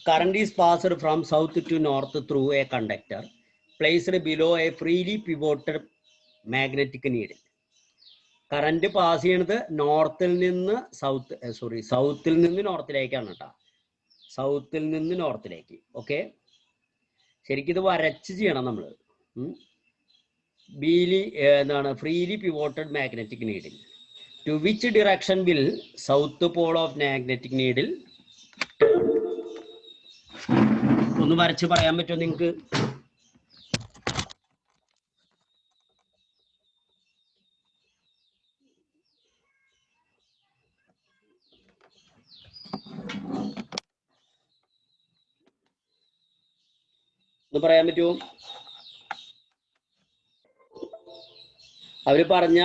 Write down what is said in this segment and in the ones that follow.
current is passed from south to north through a conductor placed below a freely pivoted magnetic needle. Current pass ചെയ്യണത് നോർത്തിൽ നിന്ന് സൗത്തിൽ നിന്ന് നോർത്തിലേക്കാണ് കേട്ടോ. സൗത്തിൽ നിന്ന് നോർത്തിലേക്ക്. Okay, ശരിക്കും ഇത് വരച്ച് ചെയ്യണം നമ്മൾ. എന്താണ് freely pivoted magnetic needle. To which direction will south pole of magnetic needle? ഒന്ന് വരച്ച് പറയാൻ പറ്റുമോ നിങ്ങൾക്ക്? ഒന്ന് പറയാൻ പറ്റുമോ? അവര് പറഞ്ഞ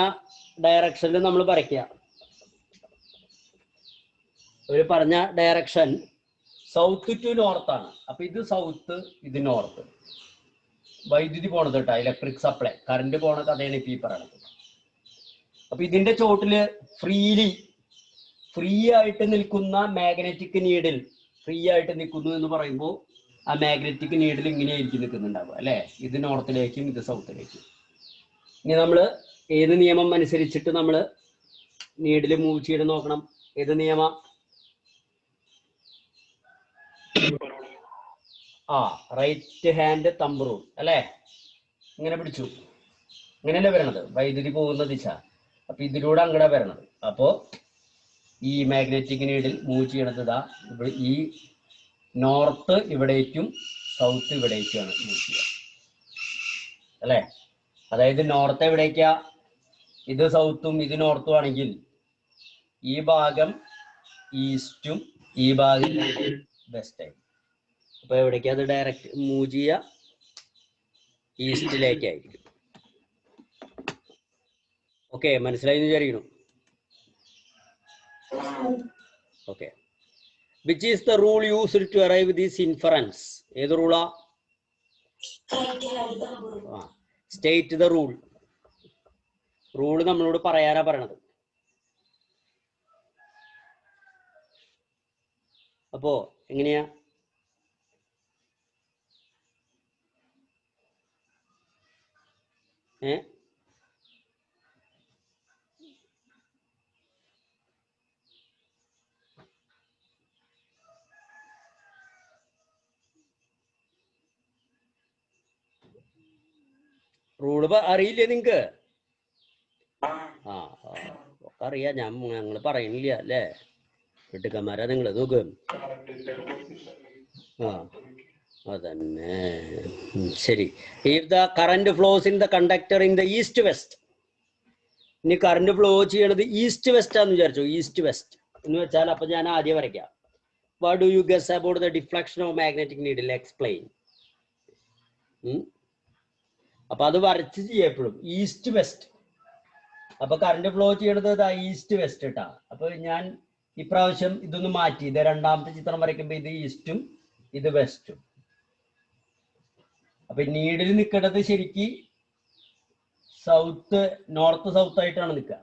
ഡയറക്ഷനിൽ നമ്മൾ വരയ്ക്കുക. അവര് പറഞ്ഞ ഡയറക്ഷൻ സൗത്ത് ടു നോർത്ത് ആണ്. അപ്പൊ ഇത് സൗത്ത്, ഇത് നോർത്ത്. വൈദ്യുതി പോണത് കേട്ടോ, ഇലക്ട്രിക് സപ്ലൈ, കറണ്ട് പോണ കഥയാണ് ഇപ്പൊ ഈ പറയണത്. അപ്പൊ ഇതിന്റെ ചോട്ടില് ഫ്രീ ആയിട്ട് നിൽക്കുന്ന മാഗ്നറ്റിക് നീഡിൽ, ഫ്രീ ആയിട്ട് നിൽക്കുന്നു എന്ന് പറയുമ്പോൾ ആ മാഗ്നറ്റിക് നീഡിൽ ഇങ്ങനെയായിരിക്കും നിൽക്കുന്നുണ്ടാവുക അല്ലെ. ഇത് നോർത്തിലേക്കും ഇത് സൗത്തിലേക്കും. ഇനി നമ്മള് ഏത് നിയമം അനുസരിച്ചിട്ട് നമ്മള് നീഡിൽ മൂവ് ചെയ്ത് നോക്കണം? ഏത് നിയമ? റൈറ്റ് ഹാൻഡ് തമ്പ് റൂൾ അല്ലെ. ഇങ്ങനെ പിടിച്ചു, ഇങ്ങനെയല്ലേ വരണത് വൈദ്യുതി പോകുന്ന ദിശ. അപ്പൊ ഇതിലൂടെ അങ്ങടെ വരണത്. അപ്പോ ഈ മാഗ്നറ്റിക് നീഡിൽ മൂവ് ചെയ്യണത് ഇതാ ഈ നോർത്ത് ഇവിടേക്കും സൗത്ത് ഇവിടേക്കുമാണ് മൂവ് ചെയ്യുക അല്ലെ. അതായത് നോർത്ത് എവിടേക്കാ? ഇത് സൗത്തും ഇത് നോർത്തും ആണെങ്കിൽ ഈ ഭാഗം ഈസ്റ്റും ഈ ഭാഗം വെസ്റ്റായി. അപ്പൊ എവിടേക്കാ അത് ഡയറക്റ്റ് മൂവ് ചെയ്യുക? ഈസ്റ്റിലേക്കായിരിക്കും. ഓക്കെ, മനസ്സിലായി എന്ന് വിചാരിക്കണം. Okay, which is the rule used to arrive this inference? ഏത് റൂളാ? State the rule. റൂള് നമ്മളോട് പറയാനാ പറയണത്. അപ്പോ എങ്ങനെയാ? റൂള് അറിയില്ലേ നിങ്ങക്ക്? ഒക്കെ അറിയാം, ഞങ്ങള് പറയണില്ല അല്ലേ. വീട്ടുക്കന്മാരാ നിങ്ങള് നോക്ക്. അതന്നെ, ശരി. If the current flows in the conductor in the east west. ഇനി കറന്റ് ഫ്ലോ ചെയ്യണത് ഈസ്റ്റ് വെസ്റ്റ് ആന്ന് വിചാരിച്ചു. ഈസ്റ്റ് വെസ്റ്റ് എന്ന് വെച്ചാൽ അപ്പൊ ഞാൻ ആദ്യം വരയ്ക്കാം. What do you guess about the deflection of magnetic needle? Explain. അപ്പൊ അത് വരച്ച് ചെയ്യപ്പെടും ഈസ്റ്റ് വെസ്റ്റ്. അപ്പൊ കറന്റ് ഫ്ലോ ചെയ്യണത് ഇതാ ഈസ്റ്റ് വെസ്റ്റ് ഇട്ടാ. അപ്പൊ ഞാൻ ഇപ്രാവശ്യം ഇതൊന്ന് മാറ്റി. ഇത് രണ്ടാമത്തെ ചിത്രം വരയ്ക്കുമ്പോ ഇത് ഈസ്റ്റും ഇത് വെസ്റ്റും. അപ്പൊ നീഡിൽ നിൽക്കേണ്ടത് ശരിക്ക് സൗത്ത്, നോർത്ത് സൗത്ത് ആയിട്ടാണ് നിൽക്കുക.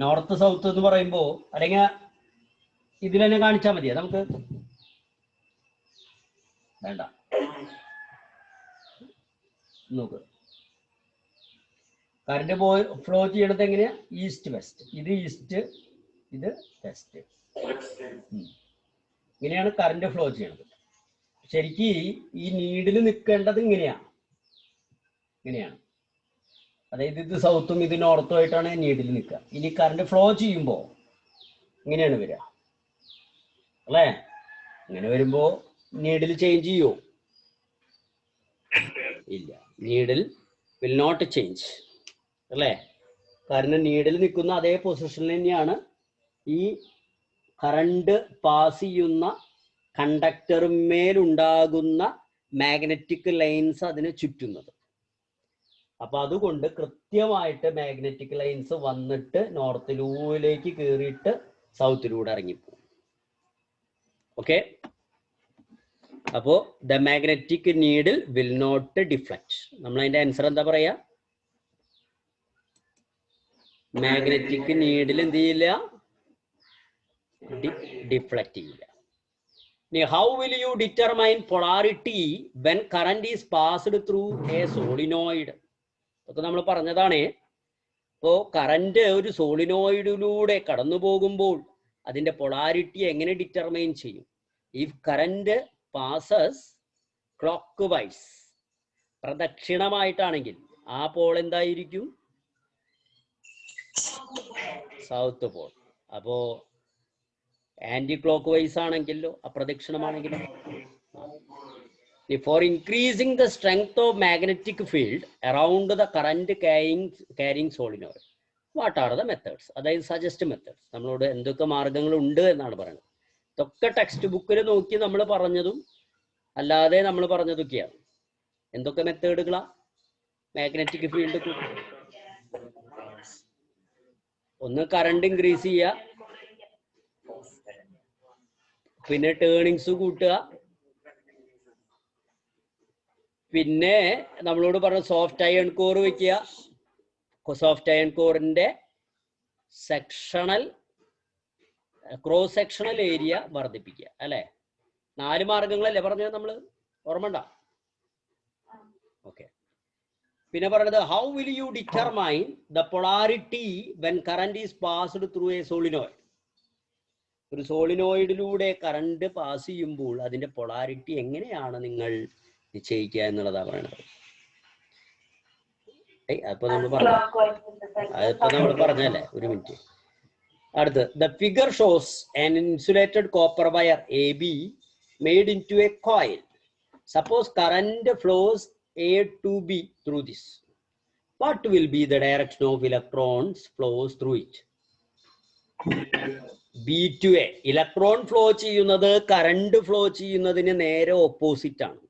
നോർത്ത് സൗത്ത് എന്ന് പറയുമ്പോ, അല്ലെങ്കിൽ ഇതിൽ തന്നെ കാണിച്ചാൽ മതിയാ നമുക്ക്? വേണ്ട, നോക്ക്. കറന്റ് ഫ്ലോ ചെയ്യണത് എങ്ങനെയാ? East west. ഇത് ഈസ്റ്റ്, ഇത് വെസ്റ്റ്. ഇങ്ങനെയാണ് കറന്റ് ഫ്ലോ ചെയ്യണത്. ശരിക്ക് ഈ നീഡിൽ നിൽക്കേണ്ടത് ഇങ്ങനെയാണ്. അതായത് ഇത് സൗത്തും ഇത് നോർത്തും ആയിട്ടാണ് നീഡിൽ നിൽക്കുക. ഇനി കറന്റ് ഫ്ലോ ചെയ്യുമ്പോൾ ഇങ്ങനെയാണ് വരിക അല്ലേ. ഇങ്ങനെ വരുമ്പോ നീഡിൽ ചേഞ്ച് ചെയ്യോ? ഇല്ല, നീഡിൽ വിൽ നോട്ട് ചേഞ്ച് അല്ലേ. കാരണം നീഡിൽ നിൽക്കുന്ന അതേ പൊസിഷനിൽ തന്നെയാണ് ഈ കറണ്ട് പാസ് ചെയ്യുന്ന കണ്ടക്ടറുമേലുണ്ടാകുന്ന മാഗ്നറ്റിക് ലൈൻസ് അതിനെ ചുറ്റുന്നത്. അപ്പൊ അതുകൊണ്ട് കൃത്യമായിട്ട് മാഗ്നറ്റിക് ലൈൻസ് വന്നിട്ട് നോർത്തിലൂലേക്ക് കയറിയിട്ട് സൗത്തിലൂടെ ഇറങ്ങിപ്പോകും. ഓക്കെ, അപ്പോ the magnetic needle will not deflect. നമ്മൾ അതിന്റെ ആൻസർ എന്താ പറയാ? മാഗ്നറ്റിക് നീഡിൽ എന്ത് ചെയ്യില്ല? ഡിഫ്ലക്ട് ചെയ്യില്ല. How will you determine polarity when current is passed through a solenoid? അതൊക്കെ നമ്മൾ പറഞ്ഞതാണ്. ഇപ്പോൾ കറന്റ് ഒരു സോളിനോയിഡിലൂടെ കടന്നു പോകുമ്പോൾ അതിന്റെ പൊളാരിറ്റി എങ്ങനെ ഡിറ്റർമൈൻ ചെയ്യും? If current passes clockwise, പ്രദക്ഷിണമായിട്ടാണെങ്കിൽ ആ പോൾ എന്തായിരിക്കും? South pole. അപ്പോ ആന്റി ക്ലോക്ക് വൈസ് ആണെങ്കിലോ, അപ്രദക്ഷിണമാണെങ്കിലോ? For increasing the strength of magnetic field around the current carrying solenoid, what are the methods? അതായത് സജസ്റ്റ് മെത്തേഡ്സ്. നമ്മളോട് എന്തൊക്കെ മാർഗങ്ങൾ ഉണ്ട് എന്നാണ് പറയുന്നത്. ഇതൊക്കെ ടെക്സ്റ്റ് ബുക്കിൽ നോക്കി നമ്മൾ പറഞ്ഞതും അല്ലാതെ നമ്മൾ പറഞ്ഞതൊക്കെയാണ്. എന്തൊക്കെ മെത്തേഡുകളാ മാഗ്നറ്റിക് ഫീൽഡ്? ഒന്ന് കറണ്ട് ഇൻക്രീസ് ചെയ്യുക, പിന്നെ ടേണിങ്സ് കൂട്ടുക, പിന്നെ നമ്മളോട് പറഞ്ഞ സോഫ്റ്റ് അയൺ കോർ വെക്കുക, സോഫ്റ്റ് അയൺ കോറിന്റെ സെക്ഷണൽ ക്രോസ് സെക്ഷണൽ ഏരിയ വർദ്ധിപ്പിക്കുക. അല്ലെ? 4 മാർഗങ്ങളല്ലേ പറഞ്ഞത് നമ്മൾ? ഓർമ്മ ഉണ്ടോ? ഓക്കെ. പിന്നെ പറഞ്ഞത് how will you determine the polarity when current is passed through A solenoid? ഒരു സോളിനോയിഡിലൂടെ കറണ്ട് പാസ് ചെയ്യുമ്പോൾ അതിന്റെ പൊളാരിറ്റി എങ്ങനെയാണ് നിങ്ങൾ നിശ്ചയിക്കുക എന്നുള്ളതാണ് പറയുന്നത്. അതിപ്പോ നമ്മൾ പറഞ്ഞല്ലേ. ഒരു മിനിറ്റ്. അടുത്ത്, the figure shows an insulated copper wire A B made into a coil. Suppose current flows A to B through this. What will be the direction of electrons flows through it? B to A. Electron flow ചെയ്യുന്നത് current flow ചെയ്യുന്നതിന് നേരെ opposite ആണ്.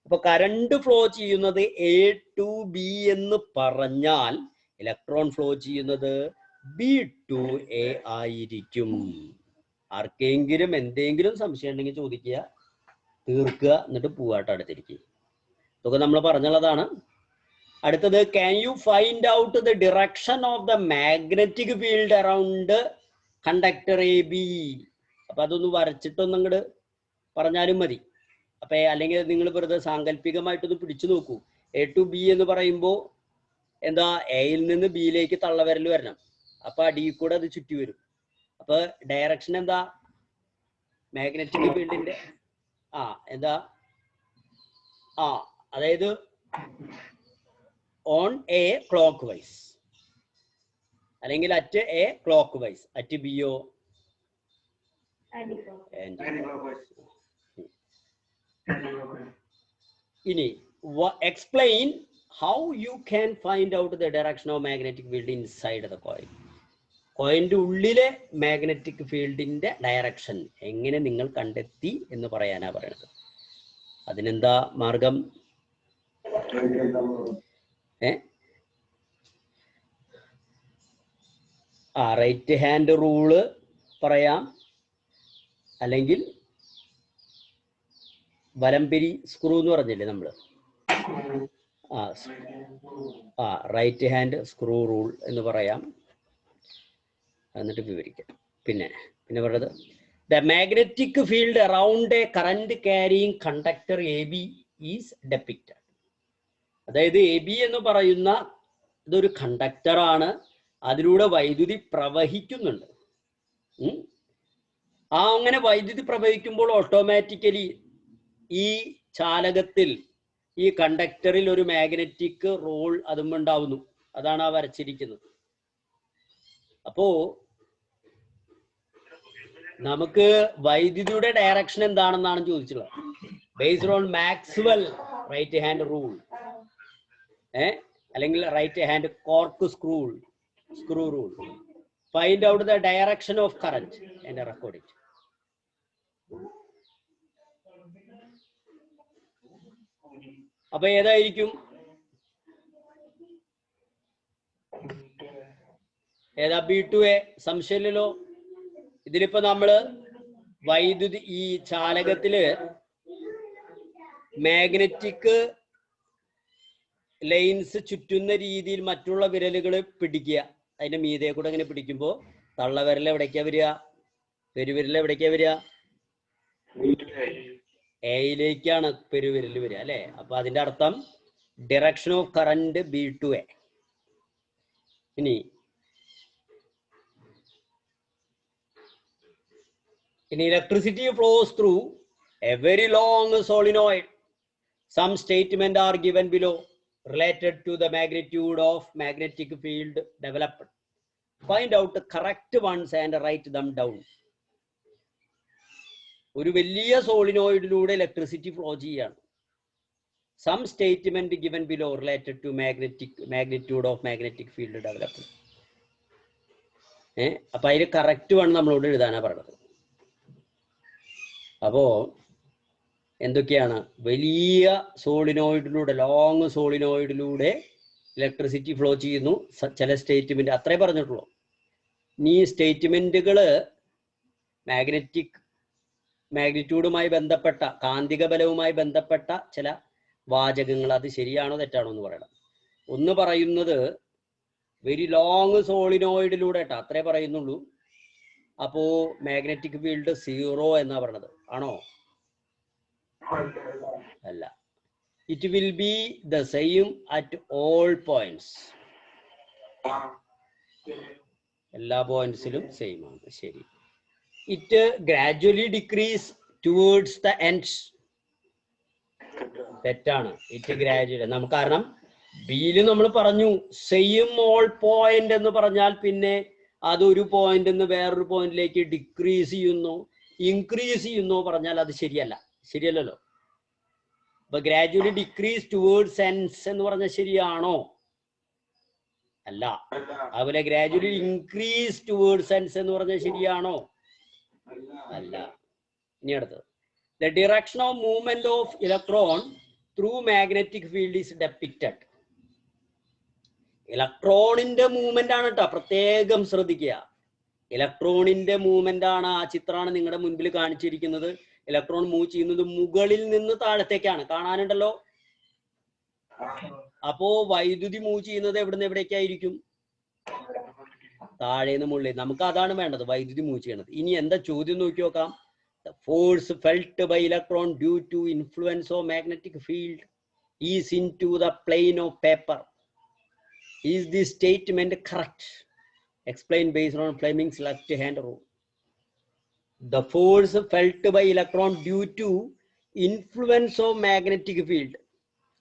അപ്പൊ current flow ചെയ്യുന്നത് A to B എന്ന് പറഞ്ഞാൽ electron flow ചെയ്യുന്നത് B to A ആയിരിക്കും. ആർക്കെങ്കിലും എന്തെങ്കിലും സംശയം ഉണ്ടെങ്കിൽ ചോദിക്കുക, തീർക്കുക, എന്നിട്ട് പോവാട്ടോ അടുത്തിരിക്കുക. ഇതൊക്കെ നമ്മൾ പറഞ്ഞുള്ളതാണ്. അടുത്തത്, can you find out the direction of the magnetic field around conductor A B? അപ്പൊ അതൊന്ന് വരച്ചിട്ടൊന്നും ഇങ്ങോട്ട് പറഞ്ഞാലും മതി. അപ്പൊ അല്ലെങ്കിൽ നിങ്ങൾ വെറുതെ സാങ്കല്പികമായിട്ടൊന്ന് പിടിച്ചു നോക്കൂ. എ ടു ബി എന്ന് പറയുമ്പോൾ എന്താ, എയിൽ നിന്ന് ബിയിലേക്ക് തള്ളവിരൽ വരണം. അപ്പൊ അടി കൂടെ അത് ചുറ്റി വരും. അപ്പൊ ഡയറക്ഷൻ എന്താ? മാഗ്നറ്റിക് ഫീൽഡിന്റെ എന്താ? അതായത് ഓൺ എ ക്ലോക്ക് വൈസ്, അല്ലെങ്കിൽ at a clockwise. At ബിയോ ഇനി explain how you can find out the direction of magnetic field inside the coil. കോയിന്റെ ഉള്ളിലെ മാഗ്നറ്റിക് ഫീൽഡിന്റെ ഡയറക്ഷൻ എങ്ങനെ നിങ്ങൾ കണ്ടെത്തി എന്ന് പറയാനാ പറയുന്നത്. അതിനെന്താ മാർഗം? റൈറ്റ് ഹാൻഡ് റൂള് പറയാം, അല്ലെങ്കിൽ വലംപിരി സ്ക്രൂ എന്ന് പറഞ്ഞില്ലേ നമ്മള്? റൈറ്റ് ഹാൻഡ് സ്ക്രൂ റൂൾ എന്ന് പറയാം. എന്നിട്ട് വിവരിക്കാം. പിന്നെ പറയുന്നത്, the magnetic field around a current carrying conductor AB is depicted. അതായത് എ ബി എന്ന് പറയുന്ന ഇതൊരു കണ്ടക്ടർ ആണ്, അതിലൂടെ വൈദ്യുതി പ്രവഹിക്കുന്നുണ്ട്. അങ്ങനെ വൈദ്യുതി പ്രവഹിക്കുമ്പോൾ ഓട്ടോമാറ്റിക്കലി ഈ ചാലകത്തിൽ, ഈ കണ്ടക്ടറിൽ ഒരു മാഗ്നറ്റിക് റോൾ അതും ഉണ്ടാവുന്നു. അതാണ് ആ വരച്ചിരിക്കുന്നത്. അപ്പോ നമുക്ക് വൈദ്യുതിയുടെ ഡയറക്ഷൻ എന്താണെന്നാണ് ചോദിച്ചുള്ളത്. Based on Maxwell right hand rule, അല്ലെങ്കിൽ right hand corkscrew rule. Find out the direction of current and record it. അപ്പൊ ഏതായിരിക്കും? ഏതാ? B to A. സംശയമില്ലല്ലോ. ഇതിലിപ്പോ നമ്മള് വൈദ്യുതി ഈ ചാലകത്തില് മാഗ്നറ്റിക് ലൈൻസ് ചുറ്റുന്ന രീതിയിൽ മറ്റുള്ള വിരലുകൾ പിടിക്കുക. അതിന്റെ മീതെ കൂടെ ഇങ്ങനെ പിടിക്കുമ്പോൾ തള്ളവിരൽ എവിടേക്കാ വരിക? പെരുവിരൽ എവിടേക്കാ വരിക? എയിലേക്കാണ് പെരുവിരൽ വരിക അല്ലെ. അപ്പൊ അതിന്റെ അർത്ഥം direction of current B to A. ഇനി electricity flows through a very long solenoid. Some statements are given below related to the magnitude of magnetic field developed. Find out the correct ones and write them down. ഒരു വലിയ സോളിനോയിഡിലൂടെ electricity flow ചെയ്യാണ്. Some statement given below related to magnitude of magnetic field development. അപ്പൊ അതിൽ correct one നമ്മളോട് എഴുതാനാ പറയുന്നത്. അപ്പോ എന്തൊക്കെയാണ്? വലിയ സോളിനോയിഡിലൂടെ, ലോങ് സോളിനോയിഡിലൂടെ ഇലക്ട്രിസിറ്റി ഫ്ലോ ചെയ്യുന്നു. ചില സ്റ്റേറ്റ്മെന്റ് അത്രേ പറഞ്ഞിട്ടുള്ളൂ. ഈ സ്റ്റേറ്റ്മെന്റുകള് മാഗ്നിറ്റ്യൂഡുമായി ബന്ധപ്പെട്ട, കാന്തിക ബലവുമായി ബന്ധപ്പെട്ട ചില വാചകങ്ങൾ, അത് ശരിയാണോ തെറ്റാണോ എന്ന് പറയണം. ഒന്ന് പറയുന്നത് വെരി ലോങ് സോളിനോയിഡിലൂടെ കേട്ടോ, അത്രേ പറയുന്നുള്ളൂ. അപ്പോ മാഗ്നറ്റിക് ഫീൽഡ് 0 എന്നാ പറയണത്. ആണോ? അല്ല. It will be the same at all points. എല്ലാ പോയിന്റ്സിലും സെയിം ആണ്. ശരി. It gradually decrease towards the ends. തെറ്റാണ്. It gradually. നമുക്ക് കാരണം ബിയിൽ നമ്മൾ പറഞ്ഞു സെയിം ഓൾ പോയിന്റ് എന്ന് പറഞ്ഞാൽ പിന്നെ അതൊരു പോയിന്റ് നിന്ന് വേറൊരു പോയിന്റിലേക്ക് ഡിക്രീസ് ചെയ്യുന്നു, ഇൻക്രീസ് ചെയ്യുന്നു പറഞ്ഞാൽ അത് ശരിയല്ല. ശരിയല്ലല്ലോ. അപ്പൊ ഗ്രാജുവലി ഡിക്രീസ് ടുവേർഡ്സ് എൻഡ്സ് എന്ന് പറഞ്ഞാൽ ശരിയാണോ? അല്ല. അതുപോലെ ഗ്രാജുവലി ഇൻക്രീസ് ടുവേർഡ്സ് എൻഡ്സ് എന്ന് പറഞ്ഞാൽ ശരിയാണോ? അല്ല. ഇനി അടുത്തത്, the direction of movement of electron through magnetic field is depicted. ഇലക്ട്രോണിന്റെ മൂവ്മെന്റ് ആണ് കേട്ടോ, പ്രത്യേകം ശ്രദ്ധിക്കുക. ഇലക്ട്രോണിന്റെ മൂവ്മെന്റ് ആണ്. ആ ചിത്രമാണ് നിങ്ങളുടെ മുൻപിൽ കാണിച്ചിരിക്കുന്നത്. ഇലക്ട്രോൺ മൂവ് ചെയ്യുന്നത് മുകളിൽ നിന്ന് താഴത്തേക്കാണ്. കാണാനുണ്ടല്ലോ. അപ്പോ വൈദ്യുതി മൂവ് ചെയ്യുന്നത് എവിടുന്ന് എവിടേക്കായിരിക്കും? താഴേന്ന് മുകളിൽ. നമുക്ക് അതാണ് വേണ്ടത്, വൈദ്യുതി മൂവ് ചെയ്യണത്. ഇനി എന്താ ചോദ്യം നോക്കി നോക്കാം. The force felt by electron due to influence of magnetic field is into the plane of paper. Is this statement correct? Explain based on Fleming's left-hand rule. The force felt by electron due to influence of magnetic field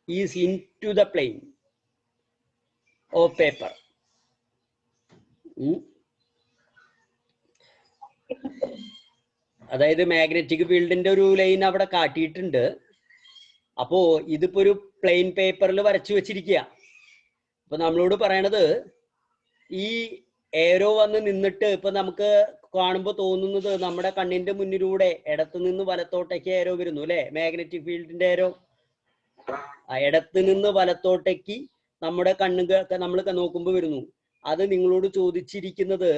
is into the plane of paper. അതായത് magnetic ഫീൽഡിന്റെ ഒരു line അവിടെ കാട്ടിയിട്ടുണ്ട്. അപ്പോ ഇതിപ്പോ ഒരു plain പേപ്പറിൽ വരച്ചു വെച്ചിരിക്കുക. അപ്പൊ നമ്മളോട് പറയണത് ഈ ഏരോ വന്ന് നിന്നിട്ട് ഇപ്പൊ നമുക്ക് കാണുമ്പോൾ തോന്നുന്നത് നമ്മുടെ കണ്ണിന്റെ മുന്നിലൂടെ ഇടത്തു നിന്ന് വലത്തോട്ടേക്ക് ഏരോ വരുന്നു അല്ലെ? മാഗ്നറ്റിക് ഫീൽഡിന്റെ ഏരോ ഇടത്ത് നിന്ന് വലത്തോട്ടേക്ക് നമ്മുടെ കണ്ണുകൾ നമ്മൾ നോക്കുമ്പോൾ വരുന്നു. അത് നിങ്ങളോട് ചോദിച്ചിരിക്കുന്നത്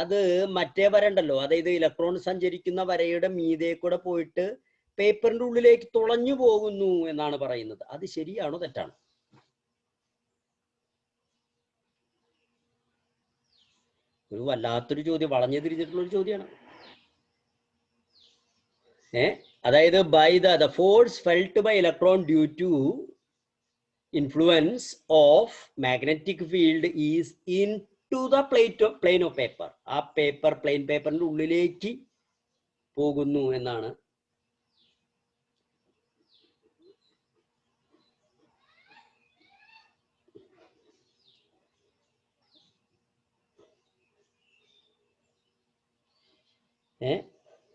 അത് മറ്റേ വര ഉണ്ടല്ലോ, അതായത് ഇലക്ട്രോൺ സഞ്ചരിക്കുന്ന വരയുടെ മീതെ കൂടെ പോയിട്ട് പേപ്പറിന്റെ ഉള്ളിലേക്ക് തുളഞ്ഞു പോകുന്നു എന്നാണ് പറയുന്നത്. അത് ശരിയാണോ തെറ്റാണോ? ഒരു വല്ലാത്തൊരു ചോദ്യം, വളഞ്ഞു തിരിഞ്ഞിട്ടുള്ള ഒരു ചോദ്യമാണ്. അതായത് by the force felt by electron due to influence of magnetic field is into the plane of paper. ആ പേപ്പർ പ്ലെയിൻ പേപ്പറിന്റെ ഉള്ളിലേക്ക് പോകുന്നു എന്നാണ്.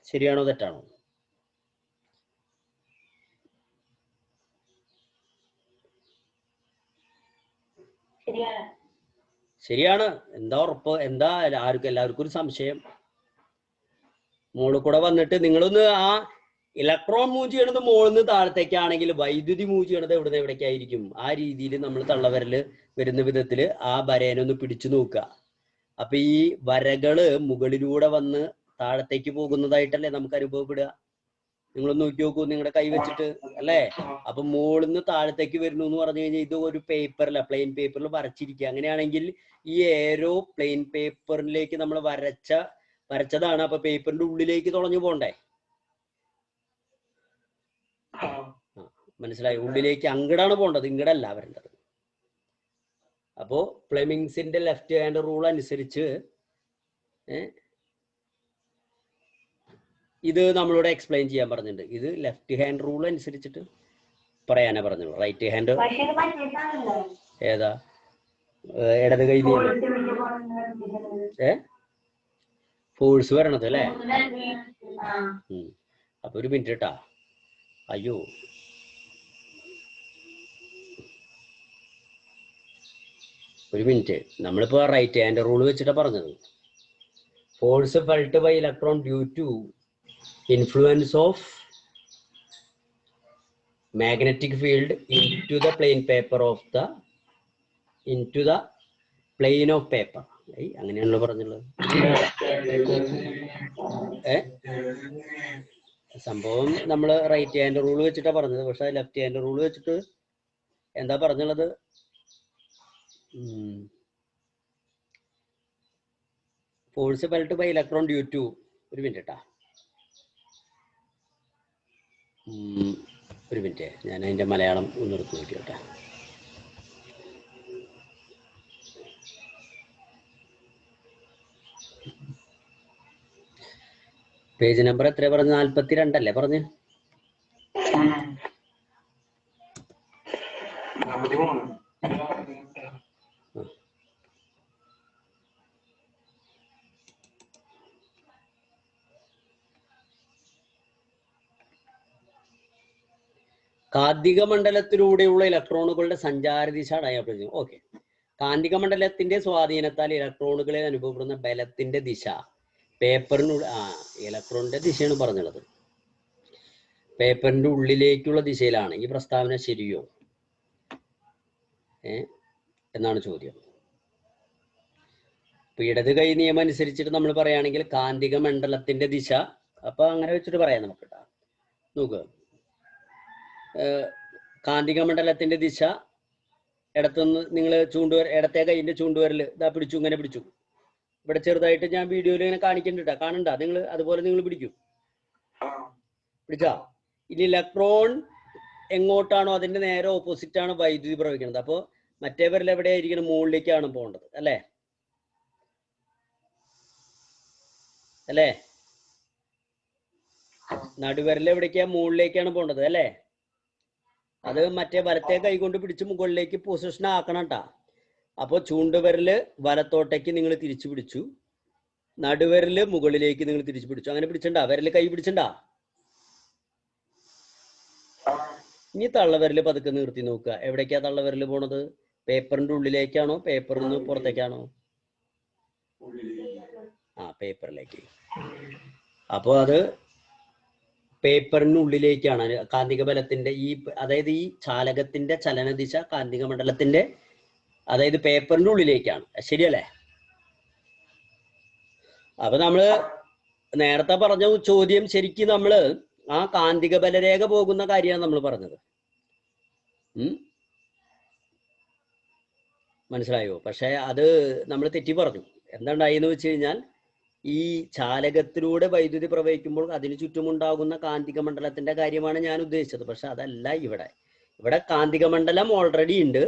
ശരിയാണോ തെറ്റാണോ? ശരിയാണ്. എന്താ ഉറപ്പ്? എന്താ എല്ലാവർക്കും ഒരു സംശയം? മുകളിൽ കൂടെ വന്നിട്ട് നിങ്ങളൊന്ന് ആ ഇലക്ട്രോൺ മൂവ് ചെയ്യണത് മുകളിൽ നിന്ന് താഴത്തേക്കാണെങ്കിൽ വൈദ്യുതി മൂവ് ചെയ്യണത് എവിടുന്ന് എവിടേക്കായിരിക്കും? ആ രീതിയിൽ നമ്മൾ തള്ളവരല് വരുന്ന വിധത്തില് ആ വരേനൊന്ന് പിടിച്ചു നോക്കുക. അപ്പൊ ഈ വരകള് മുകളിലൂടെ വന്ന് താഴത്തേക്ക് പോകുന്നതായിട്ടല്ലേ നമുക്ക് അനുഭവപ്പെടുക? നിങ്ങളൊന്ന് നോക്കി നോക്കൂ, നിങ്ങളുടെ കൈ വെച്ചിട്ട് അല്ലേ? അപ്പൊ മുകളിൽ നിന്ന് താഴത്തേക്ക് വരുന്നു എന്ന് പറഞ്ഞു കഴിഞ്ഞാൽ ഇത് ഒരു പേപ്പറില, പ്ലെയിൻ പേപ്പറിൽ വരച്ചിരിക്കുക. അങ്ങനെയാണെങ്കിൽ ഈ ഏരോ പ്ലെയിൻ പേപ്പറിലേക്ക് നമ്മൾ വരച്ചതാണ്. അപ്പൊ പേപ്പറിന്റെ ഉള്ളിലേക്ക് തുളഞ്ഞു പോണ്ടേ? മനസ്സിലായി? ഉള്ളിലേക്ക് അങ്ങടാണ് പോകേണ്ടത്, ഇങ്ങടല്ല വരേണ്ടത്. അപ്പോ ഫ്ലെമിങ്സിന്റെ ലെഫ്റ്റ് ഹാൻഡ് റൂൾ അനുസരിച്ച് ഇത് നമ്മളോട് എക്സ്പ്ലെയിൻ ചെയ്യാൻ പറഞ്ഞിട്ടുണ്ട്. ഇത് ലെഫ്റ്റ് ഹാൻഡ് റൂൾ അനുസരിച്ചിട്ട് പറയാനാ പറഞ്ഞുള്ളൂ. റൈറ്റ് ഹാൻഡ് ഏതാ? ഇടത് കൈ ഫോഴ്സ് വരണത് അല്ലേ? അപ്പൊ ഒരു മിനിറ്റ് കേട്ടാ. അയ്യോ, ഒരു മിനിറ്റ്. നമ്മളിപ്പോ റൈറ്റ് ഹാൻഡ് റൂൾ വെച്ചിട്ടാ പറഞ്ഞത്. Force felt by electron due to influence of magnetic field into the plane of paper. അങ്ങനെയാണല്ലോ പറഞ്ഞുള്ളത്. സംഭവം നമ്മൾ റൈറ്റ് ഹാൻഡ് റൂൾ വെച്ചിട്ടാ പറഞ്ഞത്. പക്ഷെ ലെഫ്റ്റ് ഹാൻഡ് റൂൾ വെച്ചിട്ട് എന്താ പറഞ്ഞുള്ളത്? Force felt by electron due to, ഒരു മിനിറ്റ്, ഒരു മിനിറ്റ്, ഞാൻ അതിന്റെ മലയാളം ഒന്ന് എടുത്ത് നോക്കിയോട്ടെ. പേജ് നമ്പർ എത്ര പറഞ്ഞു? 42 അല്ലേ പറഞ്ഞു? കാന്തിക മണ്ഡലത്തിലൂടെയുള്ള ഇലക്ട്രോണുകളുടെ സഞ്ചാരദിശ അടയാളപ്പെടുത്തുന്നു. ഓക്കെ. കാന്തിക മണ്ഡലത്തിന്റെ സ്വാധീനത്താൽ ഇലക്ട്രോണുകളെ അനുഭവപ്പെടുന്ന ബലത്തിന്റെ ദിശ ഇലക്ട്രോണിന്റെ ദിശയാണ് പറഞ്ഞുള്ളത്. പേപ്പറിന്റെ ഉള്ളിലേക്കുള്ള ദിശയിലാണ്. ഈ പ്രസ്താവന ശരിയോ എന്നാണ് ചോദ്യം. ഇപ്പൊ ഇടത് കൈ നിയമം അനുസരിച്ചിട്ട് നമ്മൾ പറയുകയാണെങ്കിൽ കാന്തിക മണ്ഡലത്തിന്റെ ദിശ, അപ്പൊ അങ്ങനെ വെച്ചിട്ട് പറയാം നമുക്ക്. നോക്കുക, കാന്തിക മണ്ഡലത്തിന്റെ ദിശ ഇടത്തുനിന്ന് നിങ്ങൾ ഇടത്തെ കൈയിന്റെ ചൂണ്ടുവരൽ ഇതാ പിടിച്ചു, ഇങ്ങനെ പിടിച്ചു. ഇവിടെ ചെറുതായിട്ട് ഞാൻ വീഡിയോയിൽ ഇങ്ങനെ കാണിക്കണ്ട, കാണണ്ട, നിങ്ങൾ അതുപോലെ നിങ്ങൾ പിടിക്കും. പിടിച്ചാ ഇനി ഇലക്ട്രോൺ എങ്ങോട്ടാണോ അതിന്റെ നേരെ ഓപ്പോസിറ്റ് ആണ് വൈദ്യുതി പ്രവഹിക്കുന്നത്. അപ്പോൾ മറ്റേ വിരൽ എവിടെയായിരിക്കണം? മുകളിലേക്കാണ് പോകേണ്ടത് അല്ലേ? അല്ലേ? നടുവിരൽ എവിടേക്കാ? മുകളിലേക്കാണ് പോകേണ്ടത് അല്ലേ? അത് മറ്റേ വലത്തെ കൈ കൊണ്ട് പിടിച്ച് മുകളിലേക്ക് പൊസിഷൻ ആക്കണം കേട്ടാ. അപ്പോൾ ചൂണ്ടുവിരല് വലത്തോട്ടേക്ക് നിങ്ങൾ തിരിച്ചു പിടിച്ചു, നടുവിരല് മുകളിലേക്ക് നിങ്ങൾ തിരിച്ചു പിടിച്ചു. അങ്ങനെ പിടിച്ചണ്ട, വിരല് കൈ പിടിച്ചണ്ട. ഇനി തള്ളവിരല് പതുക്കെ നിർത്തി നോക്കുക. എവിടേക്കാ തള്ളവിരല് പോണത്? പേപ്പറിന്റെ ഉള്ളിലേക്കാണോ പേപ്പറിൽ നിന്ന് പുറത്തേക്കാണോ? പേപ്പറിലേക്ക്. അപ്പോൾ അത് പേപ്പറിനുള്ളിലേക്കാണ്. കാന്തിക ബലത്തിന്റെ അതായത് ഈ ചാലകത്തിന്റെ ചലനദിശ കാന്തിക മണ്ഡലത്തിന്റെ, അതായത് പേപ്പറിന്റെ ഉള്ളിലേക്കാണ്. ശരിയല്ലേ? അപ്പൊ നമ്മള് നേരത്തെ പറഞ്ഞ ചോദ്യം ശരിക്കും നമ്മള് ആ കാന്തിക ബലരേഖ പോകുന്ന കാര്യമാണ് നമ്മൾ പറഞ്ഞത്. മനസ്സിലായോ? പക്ഷെ അത് നമ്മൾ തെറ്റി പറഞ്ഞു. എന്താണ്ടായെന്ന് വെച്ച് കഴിഞ്ഞാൽ, ഈ ചാലകത്തിലൂടെ വൈദ്യുതി പ്രവഹിക്കുമ്പോൾ അതിന് ചുറ്റുമുണ്ടാകുന്ന കാന്തിക മണ്ഡലത്തിന്റെ കാര്യമാണ് ഞാൻ ഉദ്ദേശിച്ചത്. പക്ഷെ അതല്ല ഇവിടെ. ഇവിടെ കാന്തിക മണ്ഡലം ഓൾറെഡി ഉണ്ട്.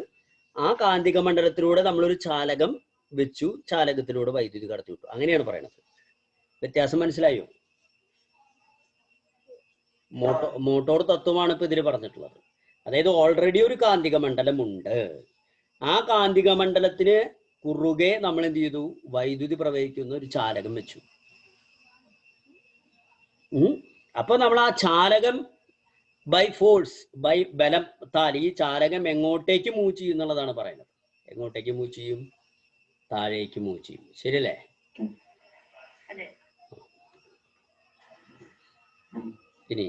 ആ കാന്തിക മണ്ഡലത്തിലൂടെ നമ്മളൊരു ചാലകം വെച്ചു, ചാലകത്തിലൂടെ വൈദ്യുതി കടത്തി വിട്ടു. അങ്ങനെയാണ് പറയുന്നത്. വ്യത്യാസം മനസ്സിലായോ? മോട്ടോർ തത്വമാണ് ഇപ്പൊ ഇതിൽ പറഞ്ഞിട്ടുള്ളത്. അതായത് ഓൾറെഡി ഒരു കാന്തിക മണ്ഡലം ഉണ്ട്. ആ കാന്തിക മണ്ഡലത്തിന് കുറുകെ നമ്മൾ എന്ത് ചെയ്തു? വൈദ്യുതി പ്രവഹിക്കുന്ന ഒരു ചാലകം വെച്ചു. അപ്പൊ നമ്മൾ ആ ചാലകം ബൈ ഫോഴ്സ്, ബൈ ബലത്താൽ ഈ ചാലകം എങ്ങോട്ടേക്ക് മൂവ് ചെയ്യും എന്നുള്ളതാണ് പറയുന്നത്. എങ്ങോട്ടേക്ക് മൂവ് ചെയ്യും? താഴേക്ക് മൂവ് ചെയ്യും. ശരിയല്ലേ? ഇനി